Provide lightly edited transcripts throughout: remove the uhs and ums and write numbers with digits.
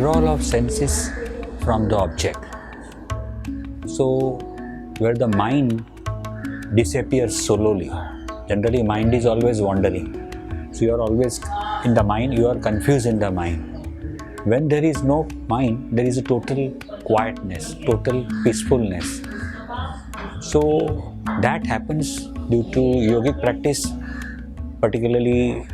withdrawal of senses from the object. So, where the mind disappears slowly. Generally, mind is always wandering. So, you are always in the mind, you are confused in the mind. When there is no mind, there is a total quietness, total peacefulness. So, that happens due to yogic practice, particularly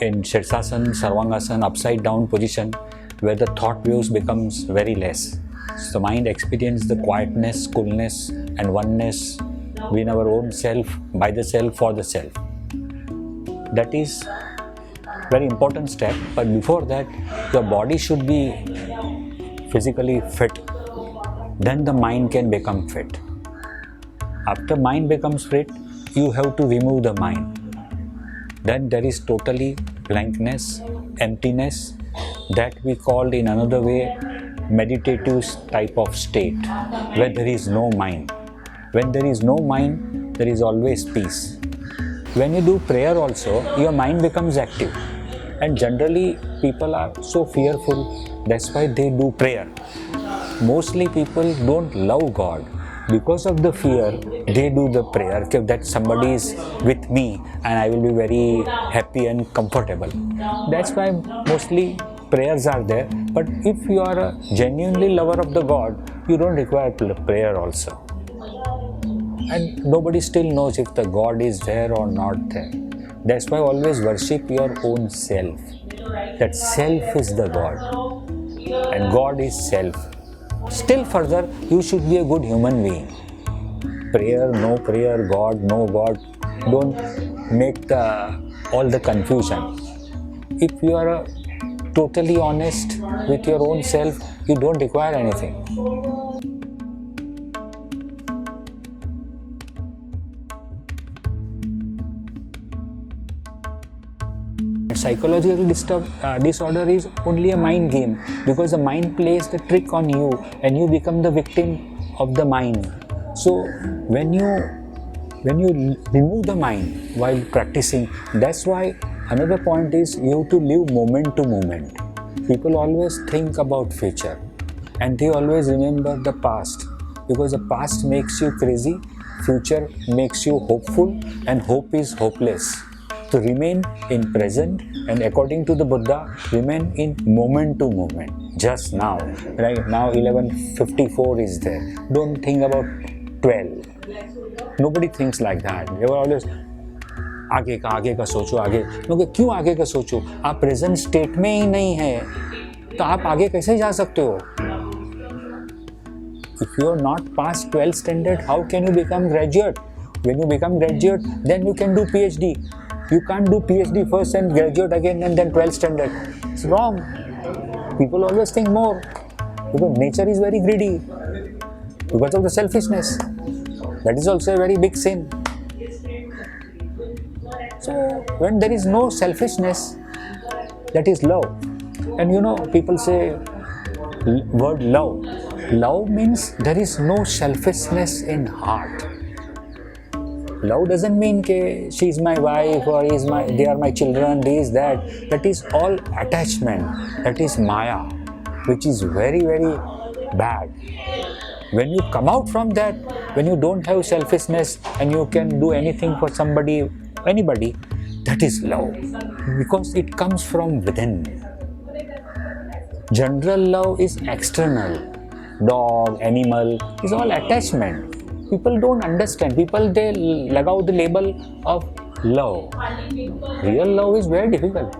in Sirsasana, Sarvangasana, upside down position, where the thought waves becomes very less. So the mind experiences the quietness, coolness and oneness within our own self, by the self, for the self. That is very important step, but before that, your body should be physically fit. Then the mind can become fit. After mind becomes fit, you have to remove the mind. Then there is totally blankness, emptiness, that we called in another way meditative type of state, where there is no mind. When there is no mind, there is always peace. When you do prayer also, your mind becomes active. And generally, people are so fearful, that's why they do prayer. Mostly people don't love God. Because of the fear, they do the prayer that somebody is with me and I will be very happy and comfortable. That's why mostly prayers are there. But if you are a genuinely lover of the God, you don't require prayer also. And nobody still knows if the God is there or not there. That's why always worship your own self. That self is the God and God is self. Still further, you should be a good human being. Prayer, no prayer, God, no God. Don't make all the confusion. If you are totally honest with your own self, you don't require anything. Psychological disorder is only a mind game, because the mind plays the trick on you and you become the victim of the mind. So when you remove the mind while practicing, that's why another point is you have to live moment to moment. People always think about future and they always remember the past, because the past makes you crazy, future makes you hopeful, and hope is hopeless. To remain in present, and according to the Buddha, remain in moment to moment, just now. Right now 11:54 is there. Don't think about 12. Nobody thinks like that. They were always आगे का सोचो, आगे. लोग क्यों आगे का सोचो? आप प्रेजेंट स्टेट में ही नहीं है, तो आप आगे कैसे जा सकते हो? If you are not past 12th standard, how can you become graduate? When you become graduate, then you can do PhD. You can't do PhD first and graduate again and then 12th standard. It's wrong. People always think more, because nature is very greedy because of the selfishness. That is also a very big sin. So when there is no selfishness, that is love. And you know, people say word love. Love means there is no selfishness in heart. Love doesn't mean that she is my wife or they are my children, this, that. That is all attachment. That is Maya, which is very, very bad. When you come out from that, when you don't have selfishness and you can do anything for somebody, anybody, that is love. Because it comes from within. General love is external. Dog, animal, is all attachment. People don't understand. People, they lagao the label of love. Real love is very difficult.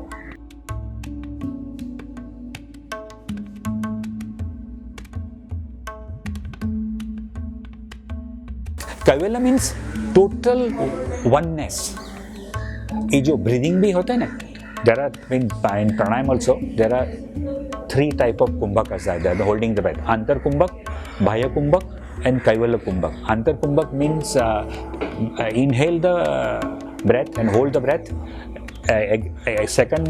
Kaivalya means total oneness. ये जो breathing भी होता है ना, there are in pranayam also there are 3 type of kumbhakas that are holding the breath. Antar kumbhak, Bahya kumbhak, and Kaivalya kumbhak. Antar kumbhak means inhale the breath and hold the breath. Second,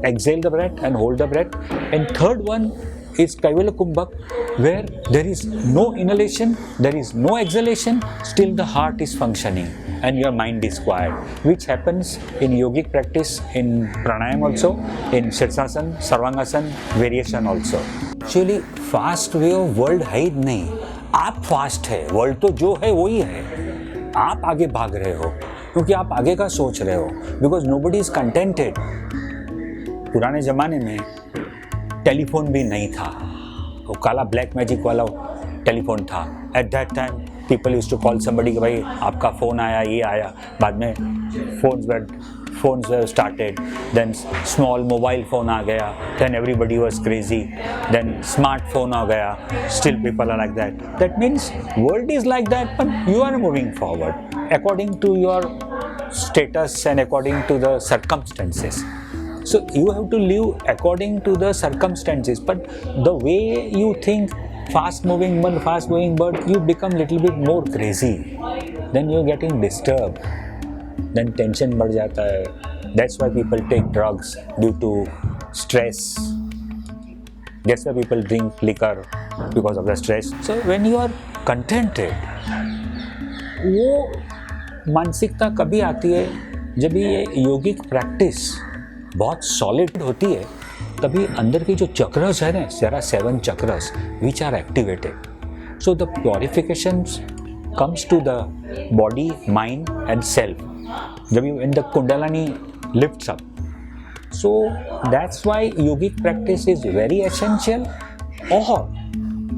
exhale the breath and hold the breath. And third one is Kaivalya kumbhak, where there is no inhalation, there is no exhalation, still the heart is functioning. and your mind is quiet, which happens in yogic practice, in pranayam also, in Sirsasana, Sarvangasana, variation also. Actually fast way of world है ही नहीं, आप fast है, world तो जो है वही है, आप आगे भाग रहे हो क्योंकि आप आगे का सोच रहे हो, बिकॉज नोबडी इज कंटेंटेड। पुराने ज़माने में टेलीफोन भी नहीं था, वो काला ब्लैक मैजिक वाला टेलीफोन था। At that time people use to call somebody कि भाई आपका फ़ोन आया, ये आया। बाद में phones were started, then small mobile phone aa gaya, then everybody was crazy, then smartphone aa gaya, still people are like that. That means world is like that, but you are moving forward according to your status and according to the circumstances. So you have to live according to the circumstances, but the way you think fast moving bird, you become little bit more crazy, then you're getting disturbed, then tension बढ़ जाता है. That's why people take drugs due to stress. That's why people drink liquor because of the stress. So when you are contented, वो मानसिकता कभी आती है जब ये योगिक प्रैक्टिस बहुत सॉलिड होती है, तभी अंदर की जो चक्रस है ना, there are 7 chakras which are activated. So the purifications comes to the body, mind and self. जब when the Kundalini lifts up. So that's why yogic practice is very essential. Or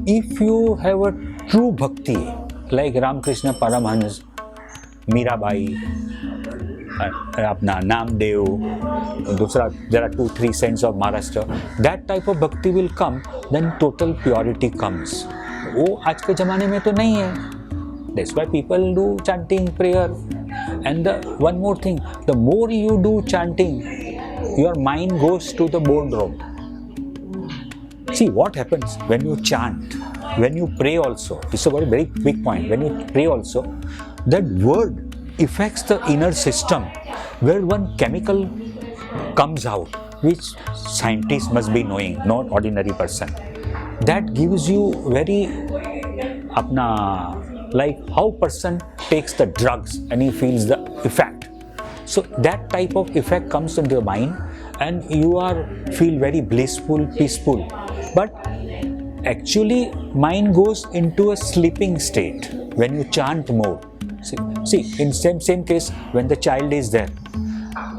if you have a true bhakti like Ramakrishna Paramhans, Mirabai, अपना नामदेव, दूसरा there are 2-3 saints of Maharashtra, that type of bhakti will come, then total purity comes. वो आज के ज़माने में तो नहीं है. That's why people do chanting, prayer. And the one more thing, the more you do chanting, your mind goes to the boardroom. See what happens when you chant, when you pray also. It's a very big point. When you pray also, that word affects the inner system, where one chemical comes out, which scientists must be knowing, not ordinary person. That gives you very apna, like how person takes the drugs and he feels the effect. So that type of effect comes into the mind and you feel very blissful, peaceful. But actually mind goes into a sleeping state when you chant more. See in same case, when the child is there,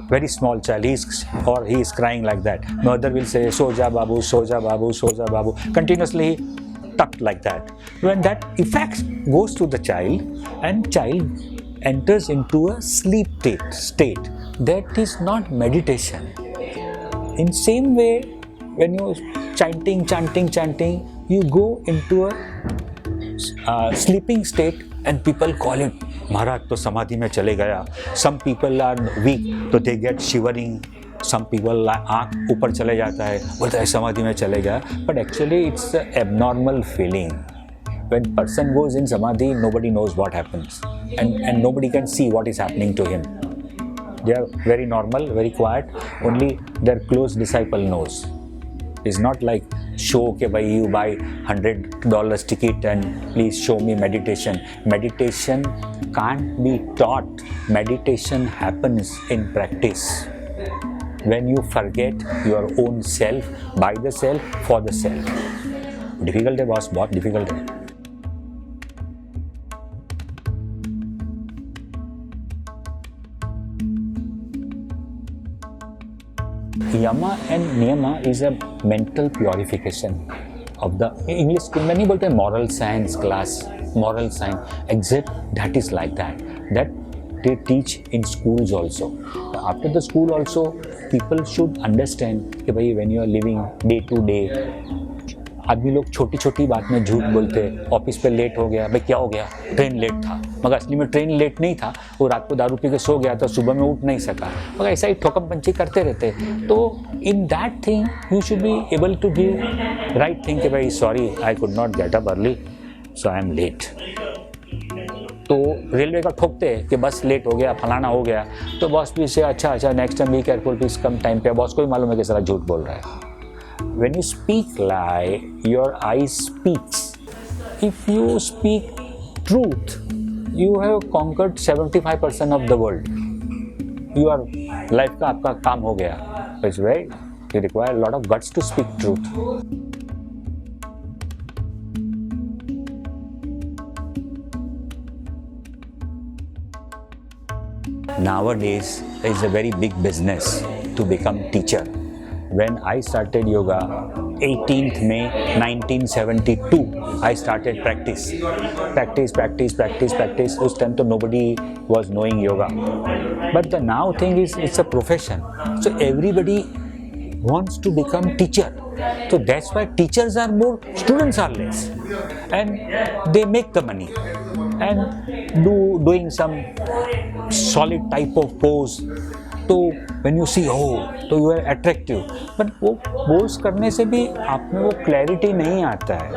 very small child, he is crying like that, mother will say soja babu, soja babu, soja babu, continuously tucked like that. When that effect goes to the child and child enters into a sleep state, that is not meditation. In same way, when you chanting, you go into a sleeping state and people call it Maharaj to samadhi में चले गया. Some people are weak, so they get shivering. Some people आँख ऊपर चले जाता है, बोलता है समाधि में चले गया. But actually it's an abnormal feeling. When person goes in samadhi, nobody knows what happens, and nobody can see what is happening to him. They are very normal, very quiet. Only their close disciple knows. It's not like show ke bhai you buy $100 ticket and please show me meditation. Meditation can't be taught. Meditation happens in practice. When you forget your own self, by the self, for the self. Difficult है boss, बहुत difficult है. Yama and Niyama is a mental purification of the English school में नहीं बोलते moral science class, moral science, except that is like that. That they teach in schools also. After the school also, people should understand कि भाई when you are living day to day, आदमी लोग छोटी छोटी बात में झूठ बोलते हैं. ऑफिस पे लेट हो गया, भाई क्या हो गया, ट्रेन लेट था, मगर असली में ट्रेन लेट नहीं था, वो रात को दारू पी के सो गया था, सुबह में उठ नहीं सका, मगर ऐसा ही ठोकम पंची करते रहते. तो in that thing you should be able to give right thing कि भाई sorry I could not get up early, so I am late. तो रेलवे का ठोकते हैं कि बस लेट हो गया, फलाना हो गया, तो बॉस भी से अच्छा next time be careful please come time पे. बॉस को भी मालूम है कि सारा झूठ बोल रहा है. When you speak lie, your eyes speaks. If you speak truth, you have conquered 75% of the world. You are life का आपका काम हो गया. It's right. You require a lot of guts to speak truth. Nowadays, it's a very big business to become teacher. When I started yoga, 18th May 1972, I started practice. उस time तो nobody was knowing yoga. But the now thing is, it's a profession. So everybody wants to become teacher. So that's why teachers are more, students are less. And they make the money. And doing some solid type of pose. तो when you see तो you are attractive, but वो pose करने से भी आप में वो clarity नहीं आता है.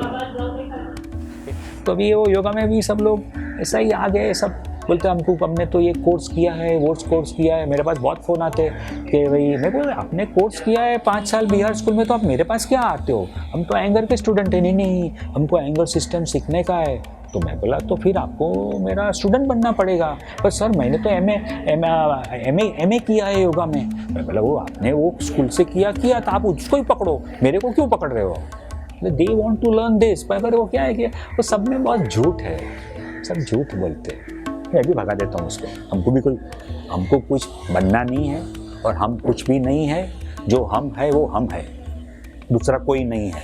तो अभी वो योगा में भी सब लोग ऐसा ही आ गए, सब बोलते हैं हमको, हमने तो ये कोर्स किया है, वो कोर्स किया है. मेरे पास बहुत फ़ोन आते हैं कि भाई मेरे को आपने कोर्स किया है 5 साल बिहार स्कूल में, तो आप मेरे पास क्या आते हो, हम तो एंगर के स्टूडेंट हैं. नहीं, हमको एंगर सिस्टम सीखने का है. तो मैं बोला तो फिर आपको मेरा स्टूडेंट बनना पड़ेगा. पर सर मैंने तो एमए किया है योगा में. मैं बोला वो आपने वो स्कूल से किया तो आप उसको ही पकड़ो, मेरे को क्यों पकड़ रहे हो. They want to learn this. पर वो क्या है कि वो सब में बहुत झूठ है, सब झूठ बोलते हैं. मैं भी भगा देता हूँ उसको. हमको कुछ बनना नहीं है और हम कुछ भी नहीं है. जो हम है वो हम है, दूसरा कोई नहीं है.